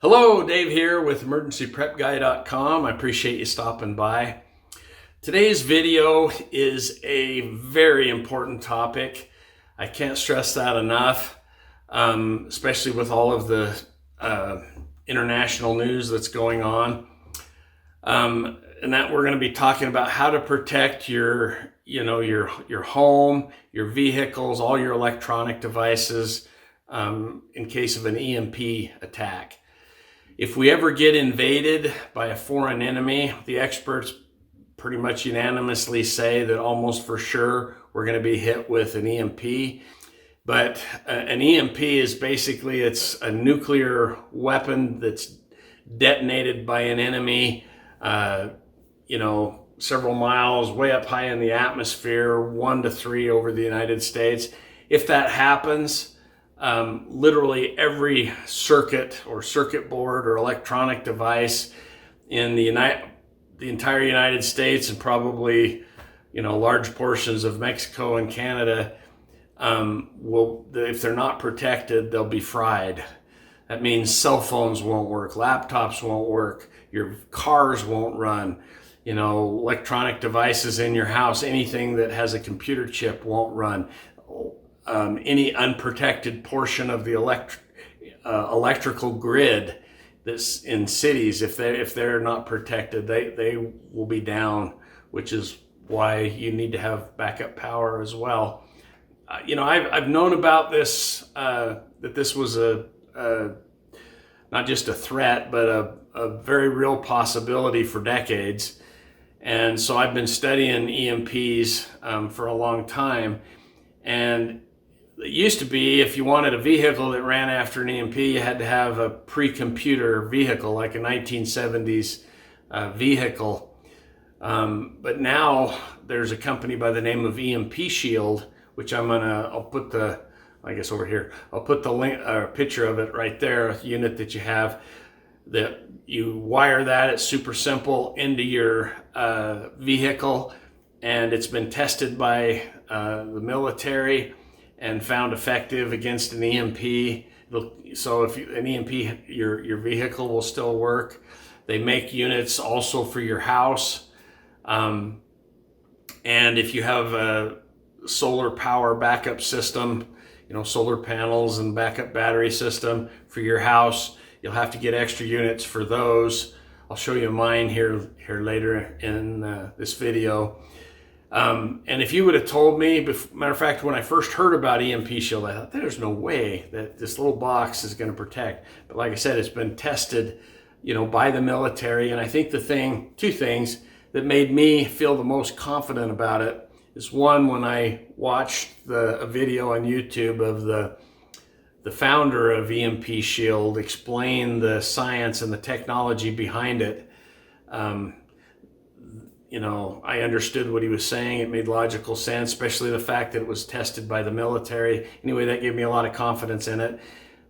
Hello, Dave here with emergencyprepguy.com. I appreciate you stopping by. Today's video is a very important topic. I can't stress that enough, especially with all of the international news that's going on. And that we're going to be talking about how to protect your home, your vehicles, all your electronic devices in case of an EMP attack. If we ever get invaded by a foreign enemy, the experts pretty much unanimously say that almost for sure we're going to be hit with an EMP. But an EMP is basically, it's a nuclear weapon that's detonated by an enemy, several miles way up high in the atmosphere, 1 to 3 over the United States. If that happens, literally every circuit or circuit board or electronic device in the entire United States and probably large portions of Mexico and Canada if they're not protected, they'll be fried. That means cell phones won't work, laptops won't work, your cars won't run, electronic devices in your house, anything that has a computer chip won't run. Any unprotected portion of the electrical grid that's in cities, if they're not protected, they will be down, which is why you need to have backup power as well. I've known about this, that this was not just a threat, but a very real possibility for decades. And so I've been studying EMPs for a long time. And it used to be, if you wanted a vehicle that ran after an EMP, you had to have a pre-computer vehicle, like a 1970s vehicle. But now there's a company by the name of EMP Shield, which I'll put the link or picture of it right there, a unit that you have, that you wire that, it's super simple, into your vehicle, and it's been tested by the military and found effective against an EMP. So if an EMP, your vehicle will still work. They make units also for your house. And if you have a solar power backup system, solar panels and backup battery system for your house, you'll have to get extra units for those. I'll show you mine here later in this video. And if you would have told me, matter of fact, when I first heard about EMP Shield, I thought there's no way that this little box is going to protect. But like I said, it's been tested, by the military. And I think two things that made me feel the most confident about it is, one, when I watched a video on YouTube of the founder of EMP Shield explain the science and the technology behind it. I understood what he was saying. It made logical sense, especially the fact that it was tested by the military. Anyway, that gave me a lot of confidence in it.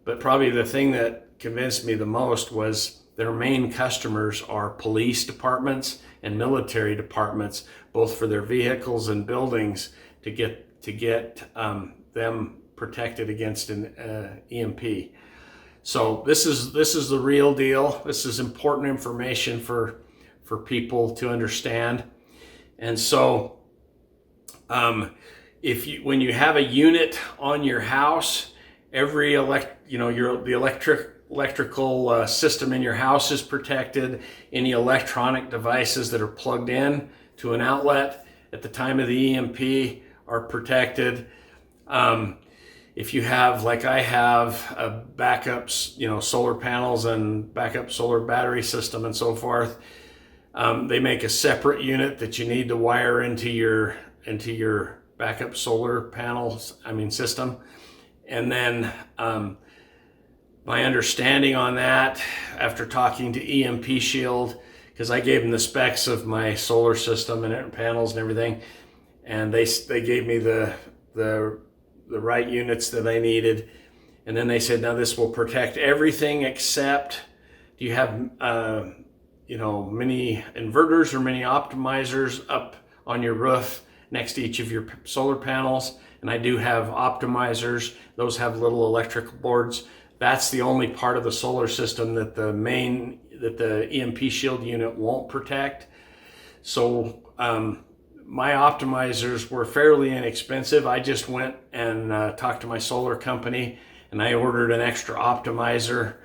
But probably the thing that convinced me the most was their main customers are police departments and military departments, both for their vehicles and buildings, to get them protected against an EMP. So this is the real deal. This is important information for people to understand. And so when you have a unit on your house, every electrical system in your house is protected. Any electronic devices that are plugged in to an outlet at the time of the EMP are protected. If you have, like I have, backups, solar panels and backup solar battery system and so forth, they make a separate unit that you need to wire into your backup solar panels, system. And then my understanding on that, after talking to EMP Shield, because I gave them the specs of my solar system and panels and everything, and they gave me the right units that I needed. And then they said, now this will protect everything except, do you have mini inverters or mini optimizers up on your roof next to each of your solar panels? And I do have optimizers. Those have little electrical boards that's the only part of the solar system that the EMP Shield unit won't protect. So my optimizers were fairly inexpensive. I just went and talked to my solar company, and I ordered an extra optimizer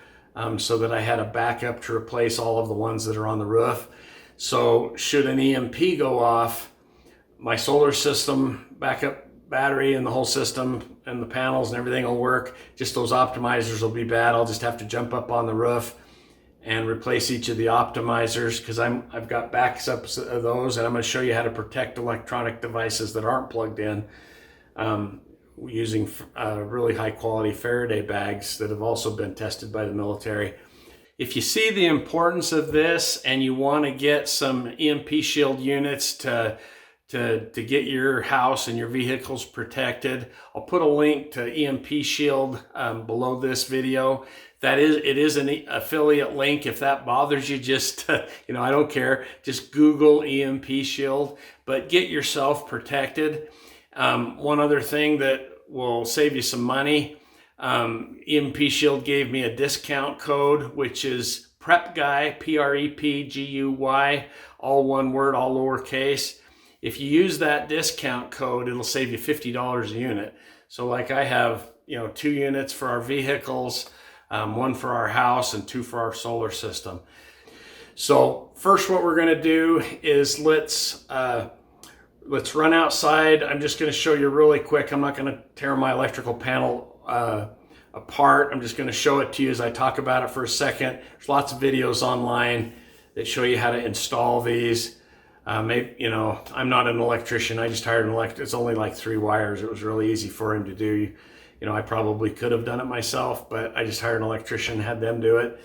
so that I had a backup to replace all of the ones that are on the roof. So should an EMP go off, my solar system, backup battery and the whole system and the panels and everything will work. Just those optimizers will be bad. I'll just have to jump up on the roof and replace each of the optimizers, because I've got backups of those, and I'm going to show you how to protect electronic devices that aren't plugged in using really high quality Faraday bags that have also been tested by the military. If you see the importance of this and you want to get some EMP Shield units to get your house and your vehicles protected, I'll put a link to EMP Shield below this video. It is an affiliate link. If that bothers you, just I don't care. Just Google EMP Shield, but get yourself protected. One other thing that will save you some money, EMP Shield gave me a discount code, which is PrepGuy, PREPGUY, all one word, all lowercase. If you use that discount code, it'll save you $50 a unit. So like I have, 2 units for our vehicles, 1 for our house, and 2 for our solar system. So first, what we're going to do is let's run outside. I'm just going to show you really quick. I'm not going to tear my electrical panel apart. I'm just going to show it to you as I talk about it for a second. There's lots of videos online that show you how to install these. I'm not an electrician. I just hired an it's only like 3 wires. It was really easy for him to do. I probably could have done it myself, but I just hired an electrician, had them do it.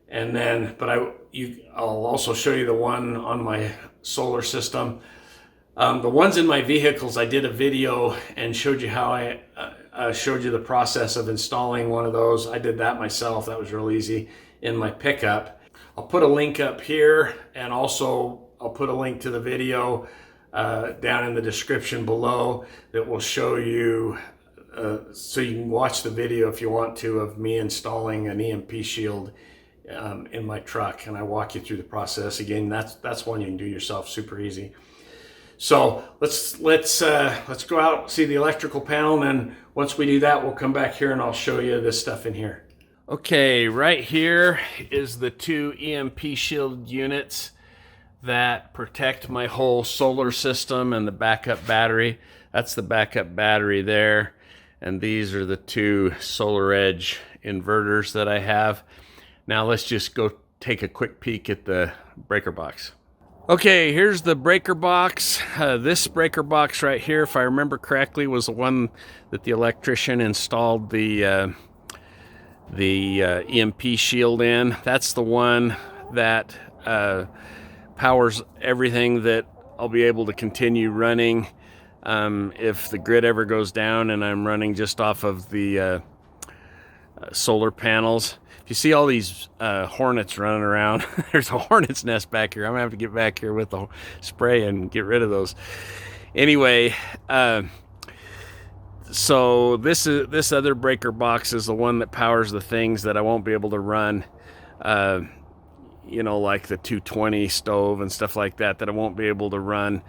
And then, I'll also show you the one on my solar system. The ones in my vehicles, I did a video and showed you how I showed you the process of installing one of those. I did that myself. That was real easy in my pickup. I'll put a link up here, and also I'll put a link to the video down in the description below that will show you, so you can watch the video if you want to, of me installing an EMP Shield in my truck, and I walk you through the process. Again, that's one you can do yourself, super easy. So let's go out, see the electrical panel, and then once we do that, we'll come back here and I'll show you this stuff in here. Okay, right here is the 2 EMP Shield units that protect my whole solar system and the backup battery. That's the backup battery there. And these are the 2 Solar Edge inverters that I have. Now let's just go take a quick peek at the breaker box. Okay, here's the breaker box. This breaker box right here, if I remember correctly, was the one that the electrician installed the EMP Shield in. That's the one that powers everything that I'll be able to continue running if the grid ever goes down and I'm running just off of the solar panels. If you see all these hornets running around, there's a hornet's nest back here. I'm gonna have to get back here with the spray and get rid of those. Anyway, so this other breaker box is the one that powers the things that I won't be able to run. Like the 220 stove and stuff like that I won't be able to run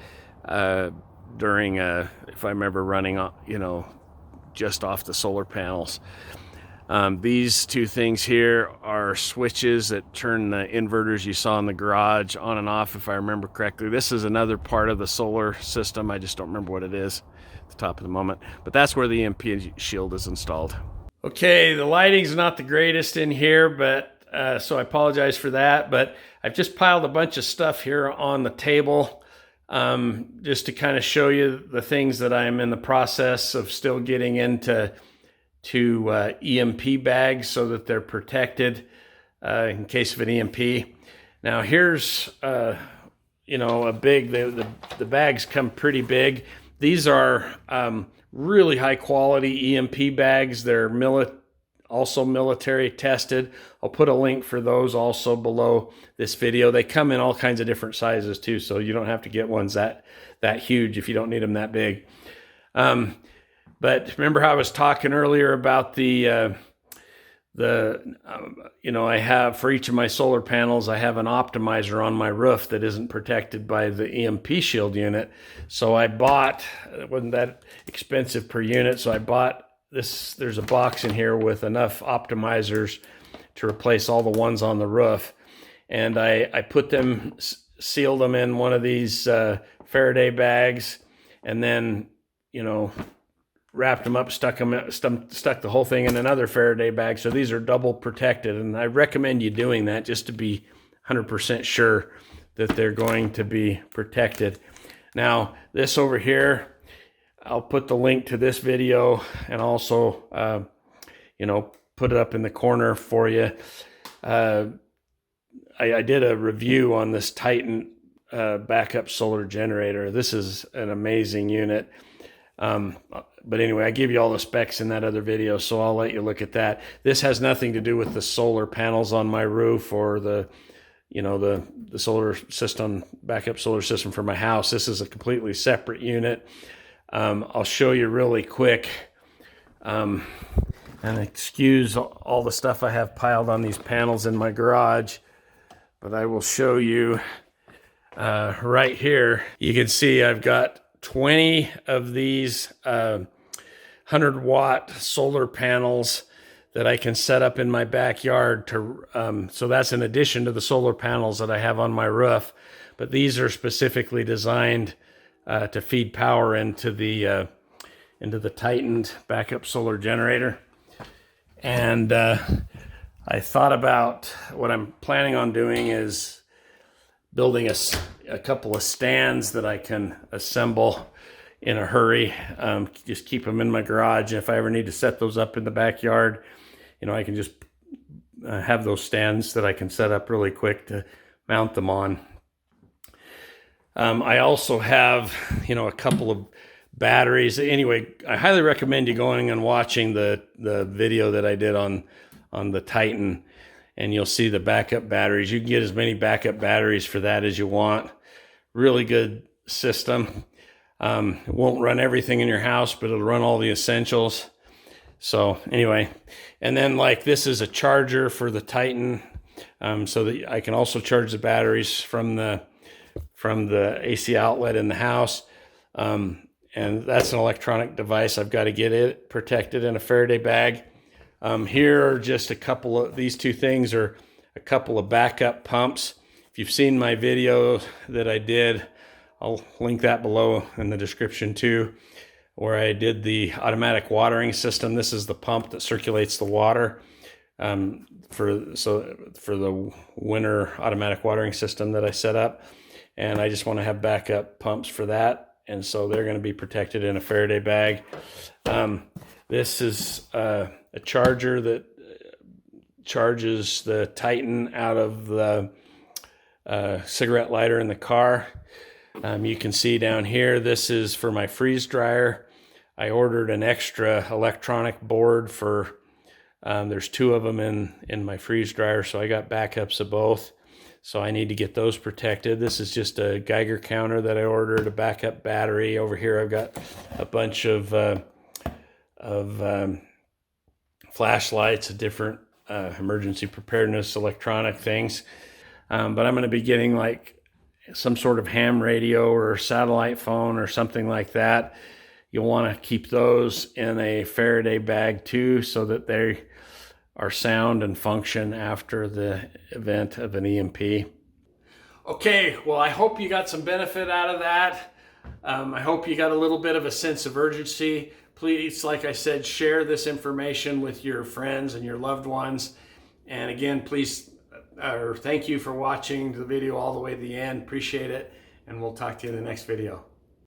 during if I'm ever running just off the solar panels. These 2 things here are switches that turn the inverters you saw in the garage on and off, if I remember correctly. This is another part of the solar system. I just don't remember what it is at the top of the moment, but that's where the EMP Shield is installed. Okay, the lighting's not the greatest in here, but so I apologize for that, but I've just piled a bunch of stuff here on the table just to kind of show you the things that I'm in the process of still getting into EMP bags so that they're protected in case of an EMP. Now here's a big, the bags come pretty big. These are really high quality EMP bags. They're also military tested. I'll put a link for those also below this video. They come in all kinds of different sizes too, so you don't have to get ones that huge if you don't need them that big. But remember how I was talking earlier about the I have, for each of my solar panels, I have an optimizer on my roof that isn't protected by the EMP Shield unit. So I bought, it wasn't that expensive per unit, so I bought this. There's a box in here with enough optimizers to replace all the ones on the roof. And I put them, sealed them in one of these Faraday bags, and then, wrapped them up, stuck the whole thing in another Faraday bag. So these are double protected, and I recommend you doing that just to be 100% sure that they're going to be protected. Now, this over here, I'll put the link to this video and also, put it up in the corner for you. I did a review on this Titan backup solar generator. This is an amazing unit. But anyway, I give you all the specs in that other video, so I'll let you look at that. This has nothing to do with the solar panels on my roof or the solar system, backup solar system for my house. This is a completely separate unit. I'll show you really quick. And excuse all the stuff I have piled on these panels in my garage, but I will show you right here. You can see I've got 20 of these 100-watt solar panels that I can set up in my backyard so that's in addition to the solar panels that I have on my roof. But these are specifically designed to feed power into the Titan backup solar generator. And I thought about what I'm planning on doing is building a couple of stands that I can assemble in a hurry. Just keep them in my garage. If I ever need to set those up in the backyard, I can just have those stands that I can set up really quick to mount them on. I also have, a couple of batteries. Anyway, I highly recommend you going and watching the video that I did on the Titan, and you'll see the backup batteries. You can get as many backup batteries for that as you want. Really good system. It won't run everything in your house, but it'll run all the essentials. So anyway, and then this is a charger for the Titan, so that I can also charge the batteries from the AC outlet in the house. And that's an electronic device. I've got to get it protected in a Faraday bag. Here are just these two things are a couple of backup pumps. If you've seen my video that I did, I'll link that below in the description too, where I did the automatic watering system. This is the pump that circulates the water for the winter automatic watering system that I set up. And I just want to have backup pumps for that. And so they're going to be protected in a Faraday bag. This is a charger that charges the Titan out of the cigarette lighter in the car. You can see down here, this is for my freeze dryer. I ordered an extra electronic board for, there's two of them in my freeze dryer, so I got backups of both. So I need to get those protected. This is just a Geiger counter that I ordered, a backup battery. Over here I've got a bunch of flashlights, different emergency preparedness electronic things. But I'm going to be getting some sort of ham radio or satellite phone or something like that. You'll want to keep those in a Faraday bag too, so that they are sound and function after the event of an EMP. Okay, well, I hope you got some benefit out of that. I hope you got a little bit of a sense of urgency. Please, like I said, share this information with your friends and your loved ones. And again, thank you for watching the video all the way to the end. Appreciate it. And we'll talk to you in the next video.